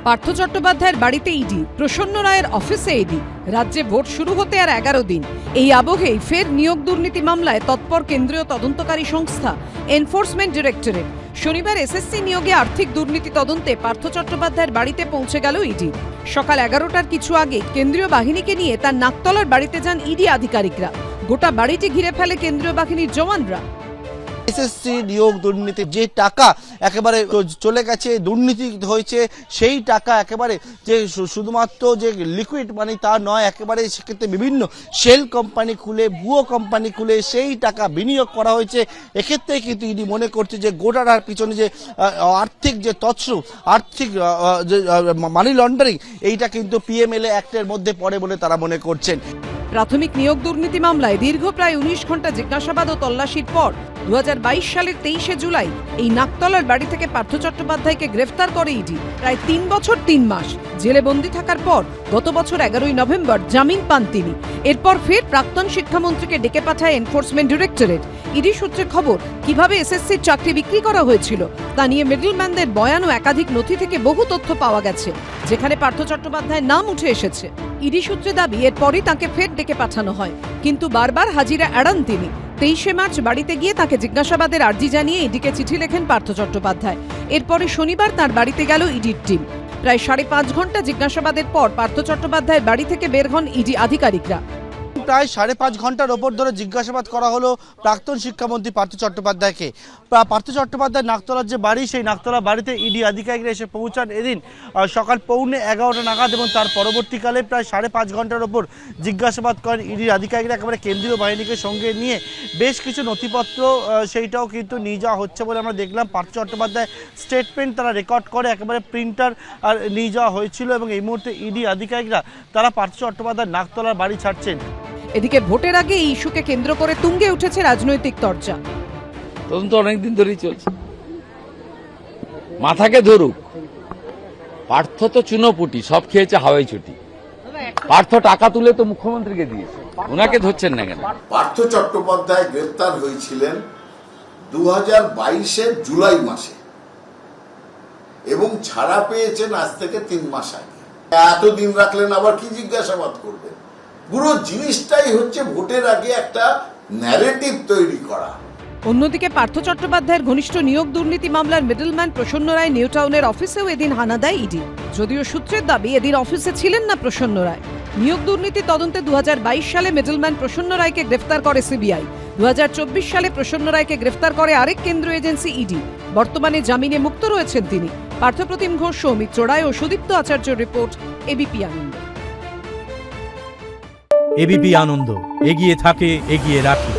পার্থ চট্টোপাধ্যায়ের বাড়িতে ইডি, প্রসন্ন রায়ের অফিসে ইডি। রাজ্যে ভোট শুরু হতে আর 11 দিন। এই আবহেই ফের নিয়োগ দুর্নীতি মামলায় তৎপর কেন্দ্রীয় তদন্তকারী সংস্থা এনফোর্সমেন্ট ডিরেক্টরেট। শনিবার এসএসসি নিয়োগে আর্থিক দুর্নীতি তদন্তে পার্থ চট্টোপাধ্যায়ের বাড়িতে পৌঁছে গেল ইডি। সকাল 11টার কিছু আগে কেন্দ্রীয় বাহিনীকে নিয়ে তার নাকতলার বাড়িতে যান ইডি আধিকারিকরা। গোটা বাড়িটি ঘিরে ফেলে কেন্দ্রীয় বাহিনীর জওয়ানরা। এসএসসি নিয়োগ দুর্নীতি যে টাকা একেবারে চলে গেছে, দুর্নীতি হয়েছে, সেই টাকা একেবারে যে শুধুমাত্র যে লিকুইড মানি তা নয়, একেবারে সেক্ষেত্রে বিভিন্ন শেল কোম্পানি খুলে, ভুয়ো কোম্পানি খুলে সেই টাকা বিনিয়োগ করা হয়েছে। এক্ষেত্রে কিন্তু ইডি মনে করছে যে গোটাটার পিছনে যে আর্থিক যে তছরূপ, আর্থিক যে মানি লন্ডারিং, এইটা কিন্তু পিএমএলএ অ্যাক্টের মধ্যে পড়ে বলে তারা মনে করছেন। প্রাথমিক নিয়োগ দুর্নীতি মামলায় দীর্ঘ প্রায় 19 ঘন্টা জিজ্ঞাসাবাদ ও তল্লাশির পর 2022 সালের 23শে জুলাই এই নাকতলার বাড়ি থেকে পার্থ চট্টোপাধ্যায়কে গ্রেফতার করে ইডি। প্রায় 3 বছর 3 মাস জেলে বন্দী থাকার পর গত বছর 11ই নভেম্বর জামিন পান তিনি। এরপর ফের প্রাক্তন শিক্ষামন্ত্রীকে ডেকে পাঠায় এনফোর্সমেন্ট ডিরেক্টরেট। ইডি সূত্রে খবর, কিভাবে এসএসসির চাকরি বিক্রি করা হয়েছিল তা নিয়ে মিডলম্যানদের বয়ান ও একাধিক নথি থেকে বহু তথ্য পাওয়া গেছে, যেখানে পার্থ চট্টোপাধ্যায়ের নাম উঠে এসেছে। ইডি সূত্রে দাবি, এরপরই তাকে ফের ডেকে পাঠানো হয়, কিন্তু বারবার হাজিরা এড়ান তিনি। 23শে মার্চ বাড়িতে গিয়ে তাকে জিজ্ঞাসাবাদের আর্জি জানিয়ে ইডিকে চিঠি লেখেন পার্থ চট্টোপাধ্যায়। এরপরে শনিবার তার বাড়িতে গেল ইডির টিম। প্রায় 5.5 ঘন্টা জিজ্ঞাসাবাদের পর পার্থ চট্টোপাধ্যায়ের বাড়ি থেকে বের হন ইডি আধিকারিকরা। প্রায় 5.5 ঘন্টার ওপর ধরে জিজ্ঞাসাবাদ করা হলো প্রাক্তন শিক্ষামন্ত্রী পার্থ চট্টোপাধ্যায়কে। পার্থ চট্টোপাধ্যায় নাকতলার যে বাড়ি, সেই নাকতলা বাড়িতে ইডি আধিকারিকরা এসে পৌঁছান এদিন সকাল 11:45 নাগাদ, এবং তার পরবর্তীকালে প্রায় 5.5 ঘন্টার ওপর জিজ্ঞাসাবাদ করেন ইডির আধিকারিকরা। একেবারে কেন্দ্রীয় বাহিনীকে সঙ্গে নিয়ে বেশ কিছু নথিপত্র সেইটাও কিন্তু নিয়ে যাওয়া হচ্ছে বলে আমরা দেখলাম। পার্থ চট্টোপাধ্যায় স্টেটমেন্ট তারা রেকর্ড করে, একেবারে প্রিন্টার আর নিয়ে যাওয়া হয়েছিল, এবং এই মুহূর্তে ইডি আধিকারিকরা তারা পার্থ চট্টোপাধ্যায় নাকতলার বাড়ি ছাড়ছেন। এদিকে ভোটের আগে এই ইস্যুকে কেন্দ্র করে তুঙ্গে উঠেছে রাজনৈতিক চর্চা। তদন্ত অনেকদিন ধরেই চলছে, মাথাকে ধরুক। পার্থ তো চুনোপুটি, সব খেয়েছে হাওয়াই ছুটি। পার্থ টাকা তুলে তো মুখ্যমন্ত্রীকে দিয়েছে, ওনাকে ধরছেন না কেন? পার্থ চট্টোপাধ্যায় গ্রেফতার হয়েছিলেন 2022-এর জুলাই মাসে এবং ছাড়া পেয়েছেন আজ থেকে 3 মাস আগে। এতদিন রাখলেন, আবার কি জিজ্ঞাসাবাদ করবেন? পুরো জিনিসটাই হচ্ছে ভোটের আগে একটা ন্যারেটিভ তৈরি করা। অন্যদিকে পার্থ চট্টোপাধ্যায়ের ঘনিষ্ঠ নিয়োগ দুর্নীতি মামলার মিডলম্যান প্রসন্ন রায় নিউ টাউনের অফিসেও এদিন হানা দেয় ইডি। যদিও সূত্রের দাবি, এদিন অফিসে ছিলেন না প্রসন্ন রায়। নিয়োগ দুর্নীতি তদন্তে 2022 সালে মিডলম্যান প্রসন্ন রায়কে গ্রেফতার করে সিবিআই। 2024 সালে প্রসন্ন রায়কে গ্রেফতার করে আরেক কেন্দ্রীয় এজেন্সি ইডি। বর্তমানে জামিনে মুক্ত রয়েছেন তিনি। পার্থপ্রতিম ঘোষ, সৌমিত্র রায় ও সুদীপ্ত আচার্যের রিপোর্ট, এবিপি আনন্দ। এবিপি আনন্দ, এগিয়ে থাকে, এগিয়ে রাখে।